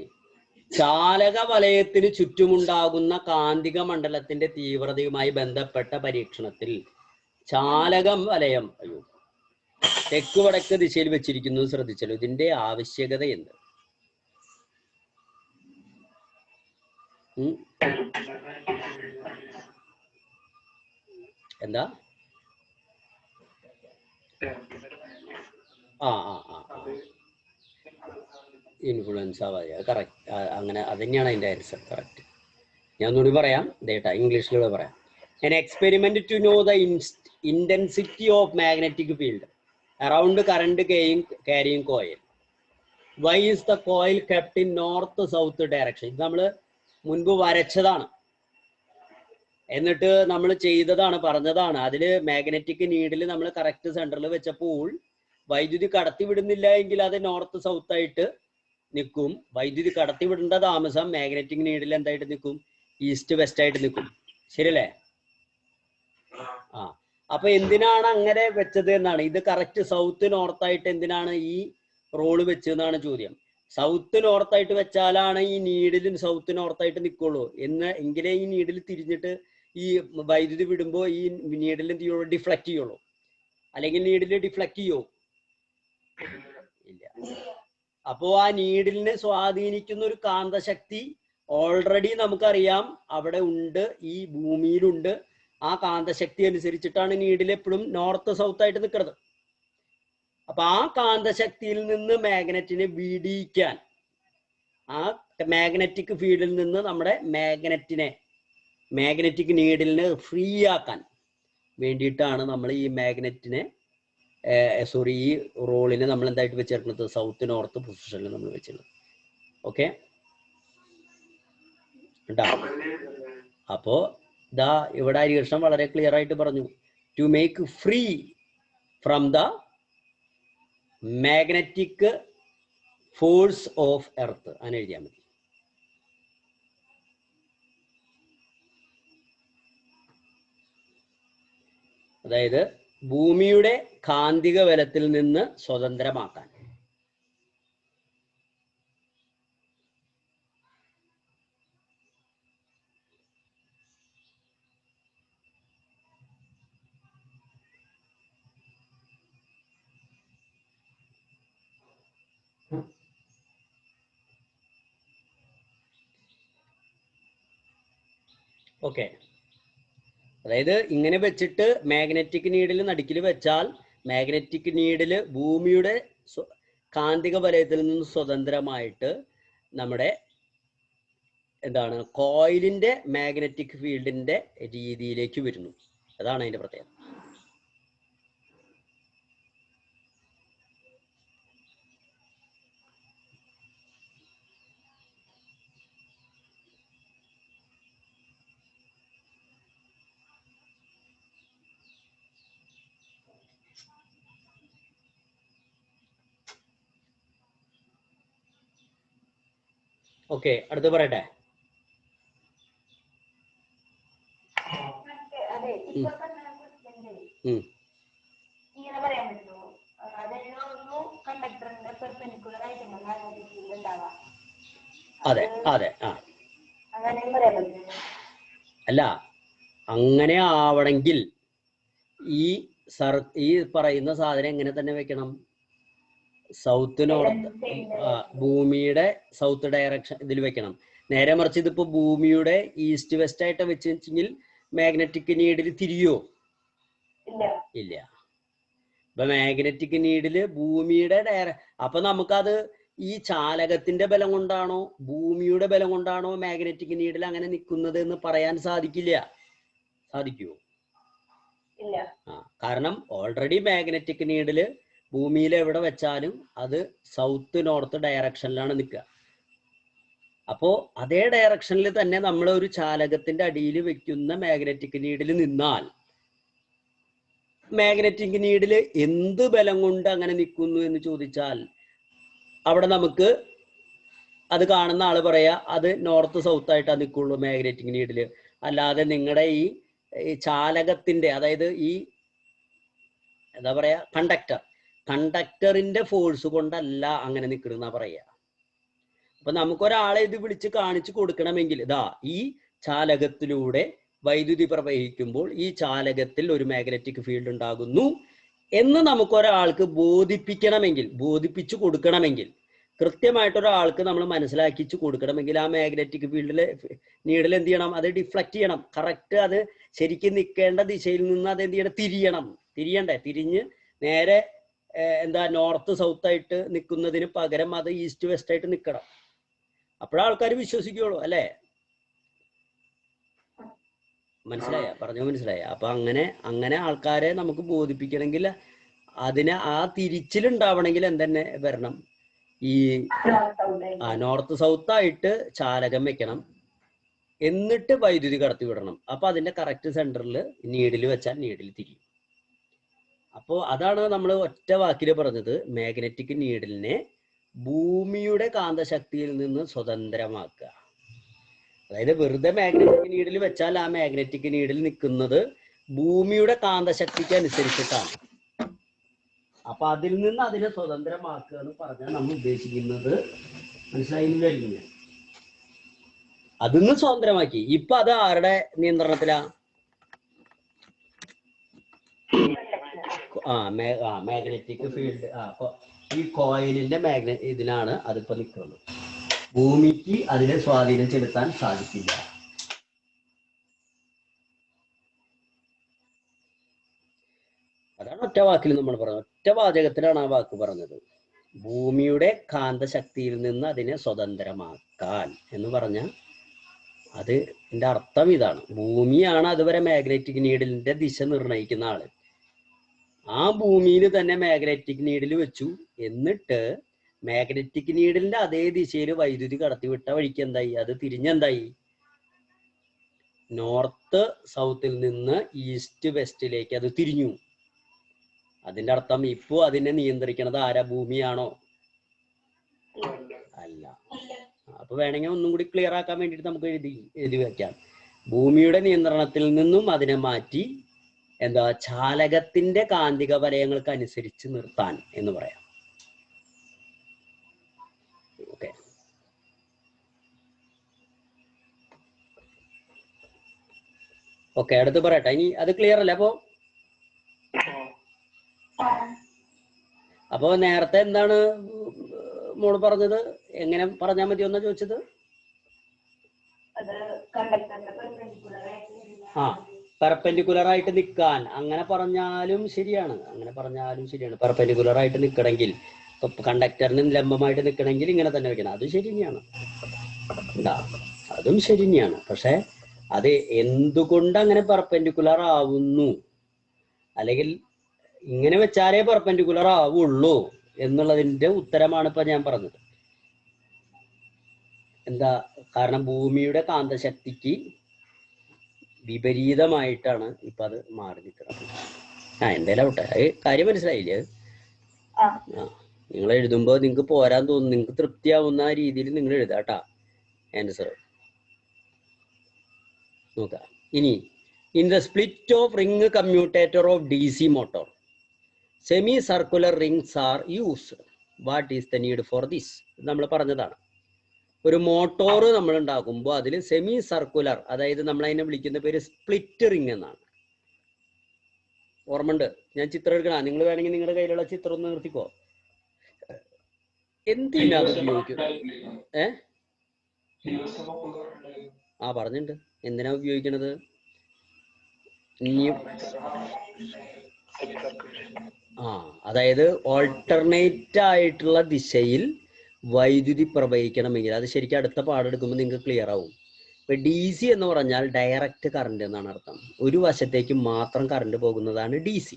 ചാലക വലയത്തിന് ചുറ്റുമുണ്ടാകുന്ന കാന്തിക മണ്ഡലത്തിന്റെ തീവ്രതയുമായി ബന്ധപ്പെട്ട പരീക്ഷണത്തിൽ ചാലകം വലയം തെക്ക് വടക്ക് ദിശയിൽ വെച്ചിരിക്കുന്നത് ശ്രദ്ധിച്ചല്ലോ. ഇതിന്റെ ആവശ്യകത എന്ത്? എന്താ? ഇൻഫ്ലുവൻസ് ആവാതെ. കറക്റ്റ്. അങ്ങനെ അത് തന്നെയാണ് അതിന്റെ ആൻസർ. കറക്റ്റ്. ഞാൻ ഒന്നുകൂടി പറയാം, ഡേറ്റ ഇംഗ്ലീഷിലൂടെ പറയാം. An experiment to know the intensity of magnetic field around current carrying coil. Why is the coil kept in north-south direction? ഇത് നമ്മൾ മുൻപ് വരച്ചതാണ്, എന്നിട്ട് നമ്മൾ ചെയ്തതാണ്, പറഞ്ഞതാണ്. അതിൽ മാഗ്നറ്റിക് നീഡിൽ നമ്മൾ കറക്റ്റ് സെന്ററിൽ വെച്ചപ്പോൾ വൈദ്യുതി കടത്തി വിടുന്നില്ല എങ്കിൽ അത് നോർത്ത് സൗത്ത് ആയിട്ട് നിൽക്കും. വൈദ്യുതി കടത്തി വിടേണ്ട താമസം മാഗ്നറ്റിക് നീഡിൽ എന്തായിട്ട് നിൽക്കും? ഈസ്റ്റ് വെസ്റ്റ് ആയിട്ട് നിൽക്കും. ശരിയല്ലേ? ആ, അപ്പൊ എന്തിനാണ് അങ്ങനെ വെച്ചത് എന്നാണ്. ഇത് കറക്റ്റ് സൗത്ത് നോർത്ത് ആയിട്ട് എന്തിനാണ് ഈ റോള് വെച്ചതെന്നാണ് ചോദ്യം. സൗത്ത് നോർത്ത് ആയിട്ട് വെച്ചാലാണ് ഈ നീഡിൽ സൗത്ത് നോർത്ത് ആയിട്ട് നിൽക്കുള്ളൂ എങ്കിലേ ഈ നീഡിൽ തിരിഞ്ഞിട്ട് ഈ വൈദ്യുതി വിടുമ്പോൾ ഈ നീഡിൽ എന്ത് ചെയ്യുള്ളൂ? ഡിഫ്ലക്ട് ചെയ്യുള്ളൂ. അല്ലെങ്കിൽ നീഡിൽ ഡിഫ്ലക്ട് ചെയ്യോ? ഇല്ല. അപ്പോ ആ നീഡിലിനെ സ്വാധീനിക്കുന്ന ഒരു കാന്തശക്തി ഓൾറെഡി നമുക്കറിയാം അവിടെ ഉണ്ട്, ഈ ഭൂമിയിലുണ്ട്. ആ കാന്തശക്തി അനുസരിച്ചിട്ടാണ് നീഡിൽ എപ്പോഴും നോർത്ത് സൗത്ത് ആയിട്ട് നിൽക്കുന്നത്. അപ്പൊ ആ കാന്തശക്തിയിൽ നിന്ന് മാഗ്നറ്റിനെ വിടിയിക്കാൻ, ആ മാഗ്നറ്റിക് ഫീൽഡിൽ നിന്ന് നമ്മുടെ മാഗ്നറ്റിക് നീഡിലിനെ ഫ്രീ ആക്കാൻ വേണ്ടിയിട്ടാണ് നമ്മൾ ഈ മാഗ്നറ്റിനെ ഈ റോളിനെ നമ്മൾ എന്തായിട്ട് വെച്ചേർക്കുന്നത്? സൗത്ത് നോർത്ത് പൊസിഷനിൽ നമ്മൾ വെച്ചിരുന്നത്. ഓക്കെ, അപ്പോ ദാ ഇവിടെ ഹരികൃഷ്ണൻ വളരെ ക്ലിയർ ആയിട്ട് പറഞ്ഞു, to make free from the magnetic force of earth. അങ്ങനെ എഴുതിയാൽ മതി. അതായത് ഭൂമിയുടെ കാന്തിക ബലത്തിൽ നിന്ന് സ്വതന്ത്രമാക്കാൻ. ഓക്കെ, അതായത് ഇങ്ങനെ വെച്ചിട്ട് മാഗ്നറ്റിക് നീഡിൽ നടുക്കിൽ വെച്ചാൽ മാഗ്നറ്റിക് നീഡിൽ ഭൂമിയുടെ കാന്തിക വലയത്തിൽ നിന്ന് സ്വതന്ത്രമായിട്ട് നമ്മുടെ എന്താണ് കോയിലിന്റെ മാഗ്നറ്റിക് ഫീൽഡിന്റെ രീതിയിലേക്ക് വരുന്നു. അതാണ് അതിന്റെ പ്രത്യേകത. ഓക്കെ, അടുത്ത് പറയട്ടെ. അതെ അതെ, ആ അല്ല, അങ്ങനെ ആവണമെങ്കിൽ ഈ പറയുന്ന സാധനം എങ്ങനെ തന്നെ വെക്കണം? സൗത്ത് നോർത്ത്, ഭൂമിയുടെ സൗത്ത് ഡയറക്ഷൻ ഇതിൽ വെക്കണം. നേരെ മറിച്ച് ഇതിപ്പോ ഭൂമിയുടെ ഈസ്റ്റ് വെസ്റ്റ് ആയിട്ട് വെച്ചെങ്കിൽ മാഗ്നറ്റിക് നീഡിൽ തിരിയോ? ഇല്ല. ഇപ്പൊ മാഗ്നറ്റിക് നീഡില് ഭൂമിയുടെ അപ്പൊ നമുക്കത് ഈ ചാലകത്തിന്റെ ബലം കൊണ്ടാണോ ഭൂമിയുടെ ബലം കൊണ്ടാണോ മാഗ്നറ്റിക് നീഡിൽ അങ്ങനെ നിൽക്കുന്നത് എന്ന് പറയാൻ സാധിക്കില്ല. സാധിക്കുമോ? ഇല്ല. കാരണം ഓൾറെഡി മാഗ്നറ്റിക് നീഡില് ഭൂമിയിൽ എവിടെ വെച്ചാലും അത് സൗത്ത് നോർത്ത് ഡയറക്ഷനിലാണ് നിൽക്കുക. അപ്പോ അതേ ഡയറക്ഷനിൽ തന്നെ നമ്മൾ ഒരു ചാലകത്തിന്റെ അടിയിൽ വെക്കുന്ന മാഗ്നറ്റിക് നീഡിൽ നിന്നാൽ മാഗ്നറ്റിക് നീഡിൽ എന്ത് ബലം കൊണ്ട് അങ്ങനെ നിൽക്കുന്നു എന്ന് ചോദിച്ചാൽ അവിടെ നമുക്ക് അത് കാണുന്ന ആള് പറയാ അത് നോർത്ത് സൗത്ത് ആയിട്ടാണ് നിൽക്കുള്ളൂ മാഗ്നറ്റിക് നീഡിൽ. അല്ലാതെ നിങ്ങളുടെ ഈ ചാലകത്തിന്റെ, അതായത് ഈ എന്താ പറയാ, കണ്ടക്ടറിന്റെ ഫോഴ്സ് കൊണ്ടല്ല അങ്ങനെ നിൽക്കണമെന്നാ പറയാ. അപ്പൊ നമുക്കൊരാളെ ഇത് വിളിച്ച് കാണിച്ചു കൊടുക്കണമെങ്കിൽ ഇതാ ഈ ചാലകത്തിലൂടെ വൈദ്യുതി പ്രവഹിക്കുമ്പോൾ ഈ ചാലകത്തിൽ ഒരു മാഗ്നറ്റിക് ഫീൽഡ് ഉണ്ടാകുന്നു എന്ന് നമുക്കൊരാൾക്ക് ബോധിപ്പിച്ചു കൊടുക്കണമെങ്കിൽ, കൃത്യമായിട്ടൊരാൾക്ക് നമ്മൾ മനസ്സിലാക്കിച്ചു കൊടുക്കണമെങ്കിൽ ആ മാഗ്നറ്റിക് ഫീൽഡിലെ നീഡിൽ എന്ത് ചെയ്യണം? അത് ഡിഫ്ലക്ട് ചെയ്യണം. കറക്റ്റ് അത് ശരിക്കും നിൽക്കേണ്ട ദിശയിൽ നിന്ന് അത് എന്ത് ചെയ്യണം? തിരിഞ്ഞ് നേരെ നോർത്ത് സൗത്ത് ആയിട്ട് നിൽക്കുന്നതിന് പകരം അത് ഈസ്റ്റ് വെസ്റ്റ് ആയിട്ട് നിൽക്കണം. അപ്പോഴാൾക്കാർ വിശ്വസിക്കുള്ളൂ, അല്ലേ? മനസ്സിലായ? മനസ്സിലായ? അപ്പൊ അങ്ങനെ ആൾക്കാരെ നമുക്ക് ബോധിപ്പിക്കണമെങ്കിൽ അതിനെ ആ തിരിച്ചിലുണ്ടാവണമെങ്കിൽ എന്തെന്നെ വരണം? ഈ നോർത്ത് സൗത്ത് ആയിട്ട് ചാലകം വെക്കണം, എന്നിട്ട് വൈദ്യുതി കടത്തി വിടണം. അപ്പൊ അതിന്റെ കറക്റ്റ് സെന്ററിൽ നീഡിൽ വെച്ചാൽ നീഡിൽ തിരിയും. അപ്പോൾ അതാണ് നമ്മൾ ഒറ്റ വാക്കിൽ പറഞ്ഞത്, മാഗ്നറ്റിക് നീഡിലിനെ ഭൂമിയുടെ കാന്തശക്തിയിൽ നിന്ന് സ്വതന്ത്രമാക്കുക. അതായത് വെറുതെ മാഗ്നറ്റിക് നീഡിൽ വെച്ചാൽ ആ മാഗ്നറ്റിക് നീഡിൽ നിൽക്കുന്നത് ഭൂമിയുടെ കാന്തശക്തിക്ക് അനുസരിച്ചിട്ടാണ്. അപ്പൊ അതിൽ നിന്ന് അതിനെ സ്വതന്ത്രമാക്കുക എന്ന് പറഞ്ഞാൽ നമ്മൾ ഉദ്ദേശിക്കുന്നത് മനസ്സിലായില്ല? അതിന്ന് സ്വതന്ത്രമാക്കി. ഇപ്പൊ അത് ആരുടെ നിയന്ത്രണത്തിലാ? Magnetic field. ഈ കോയിലിന്റെ ഇതിലാണ് അതിപ്പോ നിൽക്കുന്നത്. ഭൂമിക്ക് അതിനെ സ്വാധീനം ചെലുത്താൻ സാധിക്കില്ല. അതാണ് ഒറ്റ വാക്കിൽ നമ്മൾ പറഞ്ഞത്. ഒറ്റ വാചകത്തിലാണ് ആ വാക്ക് പറഞ്ഞത്. ഭൂമിയുടെ കാന്തശക്തിയിൽ നിന്ന് അതിനെ സ്വതന്ത്രമാക്കാൻ എന്ന് പറഞ്ഞാൽ അതിന്റെ അർത്ഥം ഇതാണ്. ഭൂമിയാണ് അതുവരെ മാഗ്നറ്റിക് നീഡിലിന്റെ ദിശ നിർണയിക്കുന്ന ആള്. ആ ഭൂമിയിൽ തന്നെ മാഗ്നറ്റിക് നീഡിൽ വെച്ചു. എന്നിട്ട് മാഗ്നറ്റിക് നീഡിലിന്റെ അതേ ദിശയിൽ വൈദ്യുതി കടത്തിവിട്ട വഴിക്ക് എന്തായി? അത് തിരിഞ്ഞെന്തായി? നോർത്ത് സൗത്തിൽ നിന്ന് ഈസ്റ്റ് വെസ്റ്റിലേക്ക് അത് തിരിഞ്ഞു. അതിന്റെ അർത്ഥം ഇപ്പോ അതിനെ നിയന്ത്രിക്കണത് ആരാ? ഭൂമിയാണോ? അല്ല. അപ്പൊ വേണമെങ്കിൽ ഒന്നും കൂടി ക്ലിയർ ആക്കാൻ വേണ്ടിയിട്ട് നമുക്ക് എഴുതി വെക്കാം. ഭൂമിയുടെ നിയന്ത്രണത്തിൽ നിന്നും അതിനെ മാറ്റി ചാലകത്തിന്റെ കാന്തിക വലയങ്ങൾക്ക് അനുസരിച്ച് നിർത്താൻ എന്ന് പറയാം. ഓക്കെ. അടുത്ത് പറയട്ടെ. ഇനി അത് ക്ലിയർ അല്ലേ? അപ്പോ നേരത്തെ എന്താണ് മോള് പറഞ്ഞത്? എങ്ങനെ പറഞ്ഞാൽ മതി എന്നാ ചോദിച്ചത്? പെർപെൻഡിക്കുലർ ആയിട്ട് നിൽക്കാൻ. അങ്ങനെ പറഞ്ഞാലും ശരിയാണ്. പെർപെൻഡിക്കുലർ ആയിട്ട് നിൽക്കണമെങ്കിൽ, കണ്ടക്ടറിന് ലംബമായിട്ട് നിൽക്കണമെങ്കിൽ ഇങ്ങനെ തന്നെ വെക്കണം. അതും ശരി തന്നെയാണ്. അതും ശരി തന്നെയാണ്. പക്ഷെ അത് എന്തുകൊണ്ട് അങ്ങനെ പെർപെൻഡിക്കുലർ ആവുന്നു, അല്ലെങ്കിൽ ഇങ്ങനെ വെച്ചാലേ പെർപെൻഡിക്കുലർ ആവുള്ളൂ എന്നുള്ളതിന്റെ ഉത്തരമാണ് ഇപ്പൊ ഞാൻ പറഞ്ഞത്. കാരണം ഭൂമിയുടെ കാന്തശക്തിക്ക് വിപരീതമായിട്ടാണ് ഇപ്പൊ അത് മാറി നിൽക്കുന്നത്. എന്തായാലും ആവട്ടെ, കാര്യം മനസ്സിലായില്ലേ? നിങ്ങൾ എഴുതുമ്പോ നിങ്ങൾക്ക് പോരാൻ തോന്നുന്നു, നിങ്ങൾക്ക് തൃപ്തിയാവുന്ന രീതിയിൽ നിങ്ങൾ എഴുതാട്ടാ ആൻസർ. നോക്കാം ഇനി. In the split of ring commutator of DC motor, semi circular rings are used. What is the need for this? നമ്മൾ പറഞ്ഞതാണ്. ഒരു മോട്ടോർ നമ്മൾ ഉണ്ടാക്കുമ്പോൾ അതിൽ സെമി സർക്കുലർ, അതായത് നമ്മൾ അതിനെ വിളിക്കുന്ന പേര് സ്പ്ലിറ്റ് റിംഗ് എന്നാണ്. ഓർമ്മയുണ്ട്? ഞാൻ ചിത്രം എടുക്കണം. നിങ്ങൾ വേണമെങ്കിൽ നിങ്ങളുടെ കയ്യിലുള്ള ചിത്രം ഒന്ന് നിർത്തിക്കോ. എന്തിനാ അത് ഉപയോഗിക്കുന്നത്? പറഞ്ഞിട്ടുണ്ട്. എന്തിനാ ഉപയോഗിക്കണത്? അതായത് ഓൾട്ടർനേറ്റ് ആയിട്ടുള്ള ദിശയിൽ വൈദ്യുതി പ്രവഹിക്കണമെങ്കിൽ, അത് ശരിക്കും അടുത്ത പാടെടുക്കുമ്പോൾ നിങ്ങൾക്ക് ക്ലിയർ ആവും. ഇപ്പൊ DC എന്ന് പറഞ്ഞാൽ ഡയറക്റ്റ് കറണ്ട് എന്നാണ് അർത്ഥം. ഒരു വശത്തേക്ക് മാത്രം കറണ്ട് പോകുന്നതാണ് DC.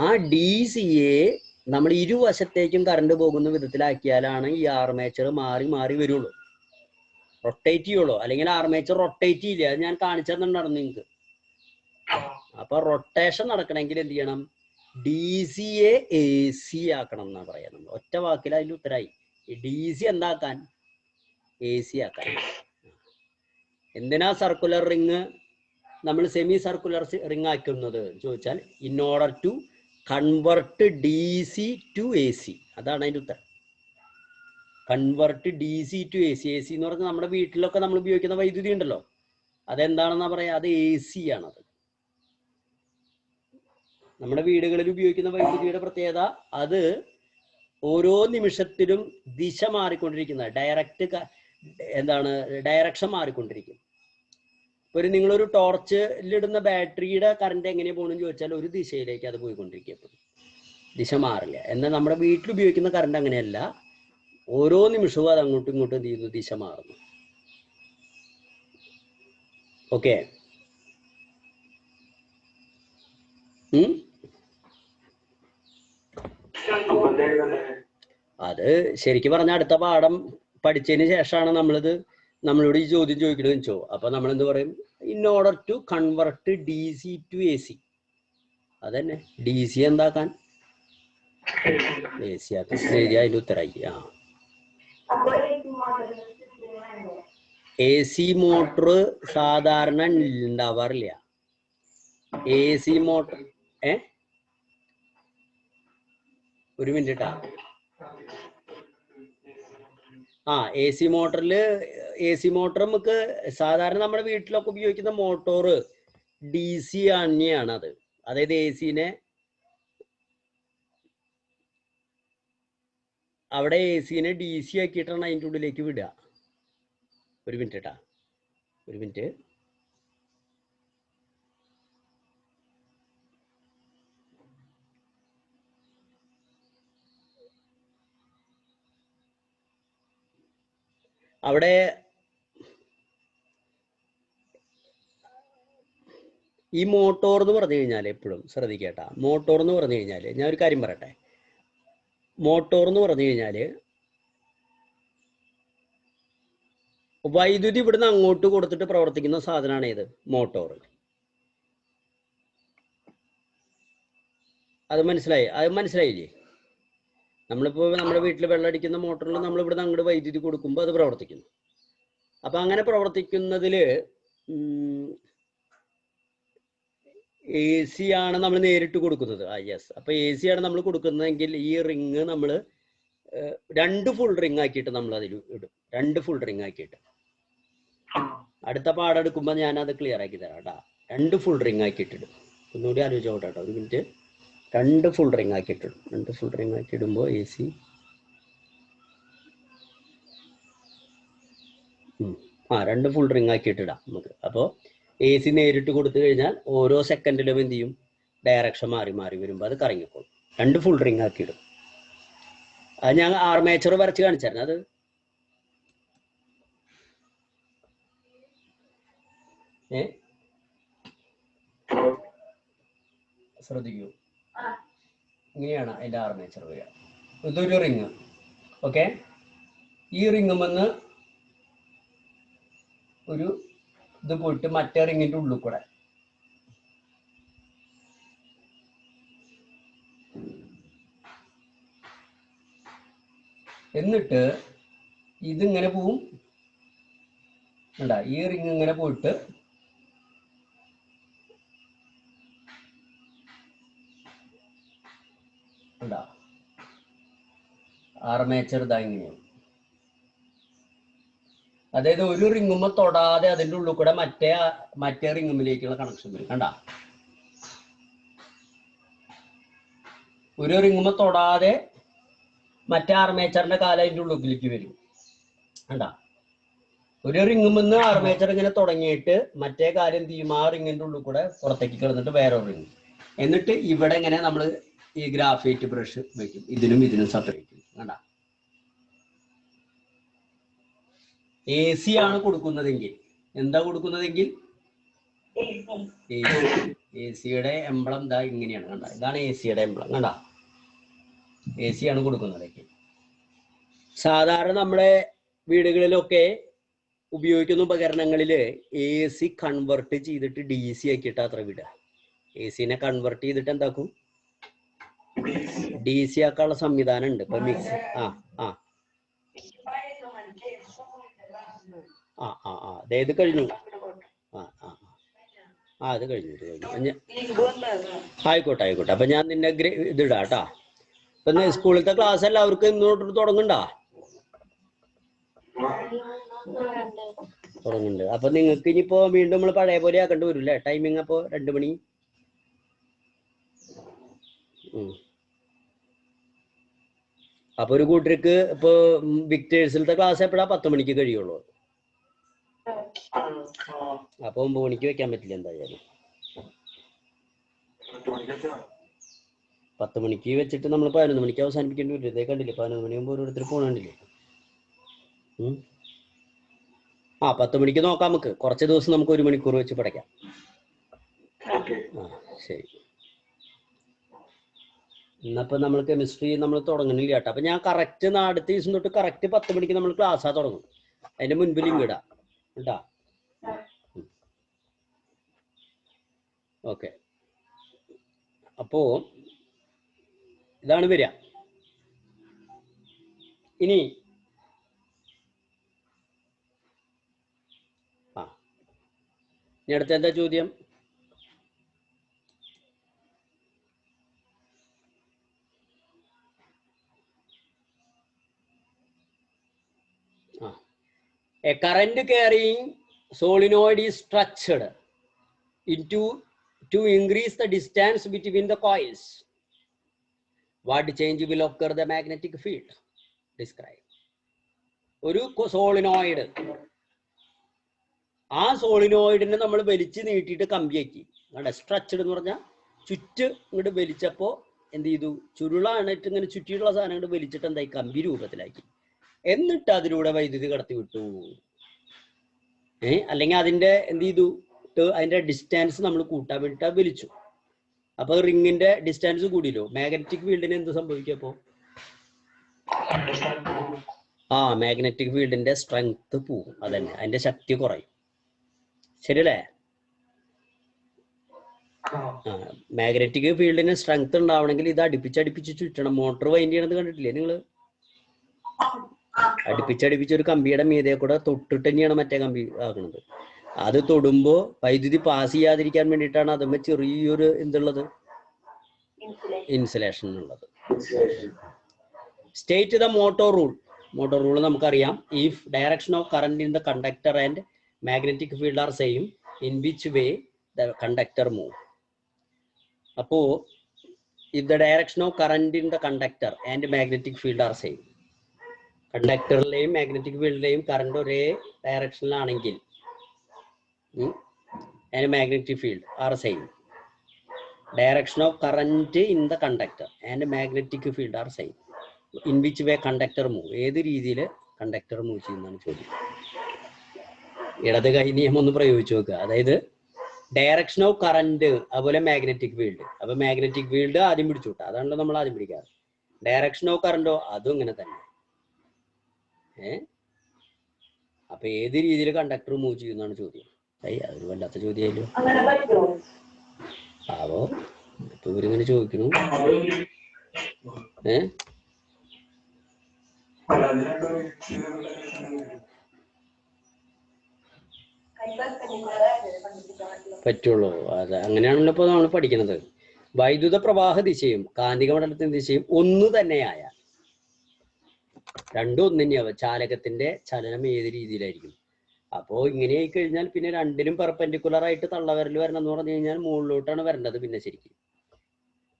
ആ DCയെ നമ്മൾ ഇരുവശത്തേക്കും കറണ്ട് പോകുന്ന വിധത്തിലാക്കിയാലാണ് ഈ ആർമേച്ചർ മാറി മാറി വരുള്ളൂ, റൊട്ടേറ്റ് ചെയ്യുള്ളൂ. അല്ലെങ്കിൽ ആർമേച്ചർ റൊട്ടേറ്റ് ചെയ്യില്ല. അത് ഞാൻ കാണിച്ചു തന്നിട്ടുണ്ടായിരുന്നു നിങ്ങൾക്ക്. അപ്പൊ റൊട്ടേഷൻ നടക്കണമെങ്കിൽ എന്ത് ചെയ്യണം? DCയെ AC ആക്കണം എന്നാ പറയാം. ഒറ്റ വാക്കിൽ അതിന്റെ ഉത്തരായി. ഈ DC എന്താക്കാൻ? AC ആക്കാൻ. എന്തിനാ സർക്കുലർ റിങ് നമ്മൾ സെമി സർക്കുലർ റിങ് ആക്കുന്നത് ചോദിച്ചാൽ, in order to convert DC to AC. അതാണ് അതിന്റെ ഉത്തരം. Convert DC to AC. AC എന്ന് പറഞ്ഞാൽ നമ്മുടെ വീട്ടിലൊക്കെ നമ്മൾ ഉപയോഗിക്കുന്ന വൈദ്യുതി ഉണ്ടല്ലോ, അതെന്താണെന്നാ പറയാ? അത് AC ആണത്. നമ്മുടെ വീടുകളിൽ ഉപയോഗിക്കുന്ന വൈദ്യുതിയുടെ പ്രത്യേകത, അത് ഓരോ നിമിഷത്തിലും ദിശ മാറിക്കൊണ്ടിരിക്കുന്ന ഡയറക്ഷൻ മാറിക്കൊണ്ടിരിക്കും. ഇപ്പൊ നിങ്ങളൊരു ടോർച്ചിലിടുന്ന ബാറ്ററിയുടെ കറണ്ട് എങ്ങനെ പോകണമെന്ന് ചോദിച്ചാൽ ഒരു ദിശയിലേക്ക് അത് പോയിക്കൊണ്ടിരിക്കും, ദിശ മാറില്ല. എന്നാൽ നമ്മുടെ വീട്ടിൽ ഉപയോഗിക്കുന്ന കറണ്ട് അങ്ങനെയല്ല. ഓരോ നിമിഷവും അത് അങ്ങോട്ടും ഇങ്ങോട്ടും എന്ത് ചെയ്യുന്നു? ദിശ മാറുന്നു. ഓക്കെ. അത് ശരിക്കും പറഞ്ഞ അടുത്ത പാഠം പഠിച്ചതിന് ശേഷമാണ് നമ്മളോട് ഈ ചോദ്യം ചോദിക്കണമെന്ന് വെച്ചോ. അപ്പൊ നമ്മൾ എന്ത് പറയും? In order to convert DC to AC. അതന്നെ, DC എന്താക്കാൻ AC ആക്കാൻ എഴുതി അതിന്റെ ഉത്തരായി. AC മോട്ടർ സാധാരണ ഉണ്ടാവാറില്ല. AC മോട്ടർ ഒരു മിനിറ്റ്. AC മോട്ടർ നമുക്ക് സാധാരണ നമ്മുടെ വീട്ടിലൊക്കെ ഉപയോഗിക്കുന്ന മോട്ടോർ DC തന്നെയാണ്. അതായത് AC-നെ അവിടെ AC-നെ DC ആക്കിയിട്ടാണ് അതിൻ്റെ ഉള്ളിലേക്ക് വിടുക. ഒരു മിനിറ്റ്. അവിടെ ഈ മോട്ടോർ എന്ന് പറഞ്ഞു കഴിഞ്ഞാൽ എപ്പോഴും ശ്രദ്ധിക്കേട്ടാ. മോട്ടോർ എന്ന് പറഞ്ഞു കഴിഞ്ഞാൽ ഞാൻ ഒരു കാര്യം പറയട്ടെ. മോട്ടോർ എന്ന് പറഞ്ഞു കഴിഞ്ഞാൽ വൈദ്യുതി ഇവിടുന്ന് അങ്ങോട്ട് കൊടുത്തിട്ട് പ്രവർത്തിക്കുന്ന സാധനമാണ് ഏത്? മോട്ടോർ. അത് മനസ്സിലായില്ലേ? നമ്മളിപ്പോൾ നമ്മുടെ വീട്ടിൽ വെള്ളമടിക്കുന്ന മോട്ടറിൽ നമ്മൾ ഇവിടുന്ന് അങ്ങോട്ട് വൈദ്യുതി കൊടുക്കുമ്പോൾ അത് പ്രവർത്തിക്കുന്നു. അപ്പൊ അങ്ങനെ പ്രവർത്തിക്കുന്നതിൽ AC ആണ് നമ്മൾ നേരിട്ട് കൊടുക്കുന്നത്. യെസ്. അപ്പൊ AC ആണ് നമ്മൾ കൊടുക്കുന്നതെങ്കിൽ ഈ റിങ് നമ്മൾ 2 ഫുൾ റിങ് ആക്കിയിട്ട് നമ്മൾ അതിൽ ഇടും. 2 ഫുൾ റിങ് ആക്കിയിട്ട് അടുത്ത പാഠം എടുക്കുമ്പോൾ ഞാൻ അത് ക്ലിയർ ആക്കി തരാം കേട്ടോ. 2 ഫുൾ റിങ് ആക്കിയിട്ടിടും. ഒന്നുകൂടി ആലോചിച്ചോട്ടെ കേട്ടോ, ഒരു മിനിറ്റ്. 2 ഫുൾ റിങ് ആക്കിയിട്ടിടും. 2 ഫുൾ റിങ് ആക്കി ഇടുമ്പോൾ AC 2 ഫുൾ റിങ് ആക്കിയിട്ടിടാം നമുക്ക്. അപ്പോൾ AC നേരിട്ട് കൊടുത്തു കഴിഞ്ഞാൽ ഓരോ സെക്കൻഡിലും എന്ത് ചെയ്യും? ഡയറക്ഷൻ മാറി മാറി വരുമ്പോൾ അത് കറങ്ങിക്കോളും. 2 ഫുൾ റിങ് ആക്കിയിടും. അത് ഞാൻ ആർമേച്ചർ വരച്ച് കാണിച്ചായിരുന്നു. അത് ശ്രദ്ധിക്കൂ. ഇങ്ങനെയാണ് അതിൻ്റെ ആർമേച്ചർ വരിക. ഇതൊരു റിങ്. ഓക്കെ, ഈ റിങ്ങുമെന്ന് ഒരു ഇത് പോയിട്ട് മറ്റേ റിങ്ങിന്റെ ഉള്ളിൽ കൂടെ എന്നിട്ട് ഇതിങ്ങനെ പോവും. ഈ റിങ് ഇങ്ങനെ പോയിട്ട് ആർമേച്ചർ ഇതാ ഇങ്ങനെയാണ്. അതായത് ഒരു റിങ്ങുമ്മ തൊടാതെ അതിൻ്റെ ഉള്ളിൽ കൂടെ മറ്റേ റിങ്ങുമ്മിലേക്കുള്ള കണക്ഷൻ വരും. ഒരു റിങ്ങുമ്മ തൊടാതെ മറ്റേ ആർമേച്ചറിന്റെ കാലം അതിൻ്റെ ഉള്ളിലേക്ക് വരും. ഒരു റിങ്ങുമെന്ന് ആർമേച്ചർ ഇങ്ങനെ തുടങ്ങിയിട്ട് മറ്റേ കാര്യം എന്ത് ചെയ്യും? ആ റിങ്ങിന്റെ ഉള്ളിൽ കൂടെ പുറത്തേക്ക് കിടന്നിട്ട് വേറെ റിങ്. എന്നിട്ട് ഇവിടെ ഇങ്ങനെ നമ്മൾ ഈ ഗ്രാഫൈറ്റ് ബ്രഷ് വെക്കും. ഇതിനും സെപ്പറേറ്റ്. AC ആണ് കൊടുക്കുന്നതെങ്കിൽ എന്താ കൊടുക്കുന്നതെങ്കിൽ AC-യുടെ എംബ്ലം ഇതാ ഇങ്ങനെയാണ്. ഇതാണ് AC-യുടെ എംബ്ലം. AC ആണ് കൊടുക്കുന്നതെങ്കിൽ. സാധാരണ നമ്മുടെ വീടുകളിലൊക്കെ ഉപയോഗിക്കുന്ന ഉപകരണങ്ങളിൽ AC കൺവെർട്ട് ചെയ്തിട്ട് DC ആക്കിയിട്ട് അത്ര വിടുക. AC-നെ കൺവെർട്ട് ചെയ്തിട്ട് എന്താക്കും? DC ആക്കാനുള്ള സംവിധാനം ഉണ്ട്. ഇപ്പൊ മിക്സി ഇത് കഴിഞ്ഞു. അത് കഴിഞ്ഞു. ആയിക്കോട്ടെ. അപ്പൊ ഞാൻ നിന്നെ ഇതിടാട്ടാ. ഇപ്പൊ സ്കൂളിലത്തെ ക്ലാസ് എല്ലാവർക്കും ഇന്നോട്ട് തുടങ്ങുന്നുണ്ട്. അപ്പൊ നിങ്ങൾക്ക് ഇനിയിപ്പോ വീണ്ടും നമ്മൾ പഴയ പോലെ ആക്കേണ്ടി വരില്ലേ ടൈമിങ്? അപ്പൊ 2 മണി. അപ്പൊ ഒരു കൂട്ടർക്ക് ഇപ്പൊ വിക്ടേഴ്സിലത്തെ ക്ലാസ് എപ്പോഴാ? 10 മണിക്ക് കഴിയുള്ളൂ. അപ്പൊ 9 മണിക്ക് വെക്കാൻ പറ്റില്ല എന്തായാലും. 10 മണിക്ക് വെച്ചിട്ട് നമ്മൾ 11 മണിക്ക് അവസാനിപ്പിക്കേണ്ടി വരും. ഇതേ കണ്ടില്ലേ, 11 മണിയാകുമ്പോൾ ഓരോരുത്തർ പോകണ്ടില്ലേ? 10 മണിക്ക് നോക്കാം. നമുക്ക് കുറച്ച് ദിവസം നമുക്ക് 1 മണിക്കൂർ വെച്ച് പഠിക്കാം. ശരി. ഇന്നപ്പോൾ നമ്മൾ കെമിസ്ട്രി നമ്മൾ തുടങ്ങണില്ല കേട്ടോ. അപ്പം ഞാൻ കറക്റ്റ് അടുത്ത ദിവസം തൊട്ട് കറക്റ്റ് 10 മണിക്ക് നമ്മൾ ക്ലാസ്സാ തുടങ്ങും. അതിന്റെ മുൻപിൽ ഇടാം കേട്ടാ. ഓക്കെ, അപ്പോ ഇതാണ് വരിക. ഇനി അടുത്ത എന്താ ചോദ്യം? A current carrying solenoid is structured to increase the distance between the coils. What change will occur the magnetic field? Describe. ഒരു സോളിനോയിഡ്, ആ സോളിനോയിഡിനെ നമ്മൾ വലിച്ചു നീട്ടിയിട്ട് കമ്പിയാക്കി. സ്ട്രക്ചർഡ് എന്ന് പറഞ്ഞാൽ ചുറ്റ് ഇങ്ങോട്ട് വലിച്ചപ്പോൾ എന്ത് ചെയ്തു? ചുരുളാണിട്ട് ഇങ്ങനെ ചുറ്റിയിട്ടുള്ള സാധനം ഇങ്ങോട്ട് വലിച്ചിട്ട് എന്തായി? കമ്പി രൂപത്തിലാക്കി. എന്നിട്ട് അതിലൂടെ വൈദ്യുതി കടത്തി വിട്ടു. അല്ലെങ്കിൽ അതിന്റെ എന്ത് ചെയ്തു? അതിന്റെ ഡിസ്റ്റൻസ് നമ്മൾ കൂട്ടാൻ വേണ്ടിയിട്ട് വലിച്ചു. അപ്പൊ റിങ്ങിന്റെ ഡിസ്റ്റൻസ് കൂടിയല്ലോ. മാഗ്നറ്റിക് ഫീൽഡിന് എന്ത് സംഭവിക്കും? അപ്പോ മാഗ്നറ്റിക് ഫീൽഡിന്റെ സ്ട്രെങ്ത് പോവും. അതന്നെ, അതിന്റെ ശക്തി കുറയും. ശരിയല്ലേ? മാഗ്നറ്റിക് ഫീൽഡിന് സ്ട്രെങ്ത് ഉണ്ടാവണമെങ്കിൽ ഇത് അടുപ്പിച്ചടുപ്പിച്ച് ചുറ്റണം. മോട്ടോർ വൈൻഡ് ചെയ്യണത് കണ്ടിട്ടില്ലേ നിങ്ങൾ? അടുപ്പിച്ചടുപ്പിച്ച് ഒരു കമ്പിയുടെ മീതെ കൂടെ തൊട്ടിട്ട് തന്നെയാണ് മറ്റേ കമ്പി ആക്കുന്നത്. അത് തൊടുമ്പോ വൈദ്യുതി പാസ് ചെയ്യാതിരിക്കാൻ വേണ്ടിയിട്ടാണ് അതുമ്മ ചെറിയൊരു എന്തുള്ളത്? ഇൻസുലേഷൻ ഉള്ളത്. State the motor rule. Motor rule നമുക്കറിയാം. If direction of current in the conductor and magnetic field are same, in which way the conductor move. അപ്പോ if the direction of current in the conductor and magnetic field are same, കണ്ടക്ടറിലെയും magnetic ഫീൽഡിലെയും current ഒരേ ഡയറക്ഷനിലാണെങ്കിൽ and magnetic field are same. Direction of current in the conductor and magnetic field are same. In which way conductor move? ഏത് രീതിയിൽ conductor move ചെയ്യുന്നതാണ് ചോദ്യം. ഇടത് കൈ നിയമം ഒന്ന് പ്രയോഗിച്ചു നോക്കുക. അതായത് ഡയറക്ഷൻ ഓഫ് കറന്റ്, അതുപോലെ മാഗ്നറ്റിക് ഫീൽഡ്. അപ്പൊ മാഗ്നറ്റിക് ഫീൽഡ് ആദ്യം പിടിച്ചുവിട്ട, അതാണല്ലോ നമ്മൾ ആദ്യം പിടിക്കാറ്. ഡയറക്ഷൻ ഓഫ് കറന്റോ അതും ഇങ്ങനെ തന്നെ. അപ്പൊ ഏത് രീതിയിൽ കണ്ടക്ടർ മൂവ് ചെയ്യുന്നതാണ് ചോദ്യം. അതൊരു വല്ലാത്ത ചോദ്യമായല്ലോ. അപ്പോ ഇപ്പൊ ഇവരിങ്ങനെ ചോദിക്കുന്നു. പറ്റുള്ളൂ. അത് അങ്ങനെയാണല്ലോ ഇപ്പൊ നമ്മൾ പഠിക്കുന്നത്. വൈദ്യുത പ്രവാഹ ദിശയും കാന്തിക മണ്ഡലത്തിന്റെ ദിശയും ഒന്നു തന്നെയായ, രണ്ടും ഒന്ന് തന്നെയാവും. ചാലകത്തിന്റെ ചലനം ഏത് രീതിയിലായിരിക്കും? അപ്പോ ഇങ്ങനെ ആയി കഴിഞ്ഞാൽ പിന്നെ രണ്ടിനും പെർപെൻഡിക്കുലർ ആയിട്ട് തള്ളവിരൽ വരണം എന്ന് പറഞ്ഞു കഴിഞ്ഞാൽ മുകളിലോട്ടാണ് വരേണ്ടത് പിന്നെ ശരിക്കും.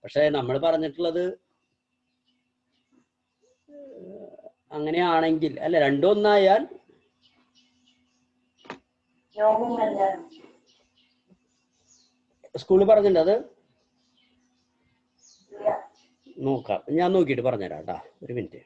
പക്ഷെ നമ്മൾ പറഞ്ഞിട്ടുള്ളത് അങ്ങനെയാണെങ്കിൽ അല്ല, രണ്ടും ഒന്നായാൽ സ്കൂളിൽ പറഞ്ഞിട്ടുണ്ട്. അത് നോക്കാം, ഞാൻ നോക്കിയിട്ട് പറഞ്ഞുതരാം കേട്ടാ. ഒരു മിനിറ്റ്.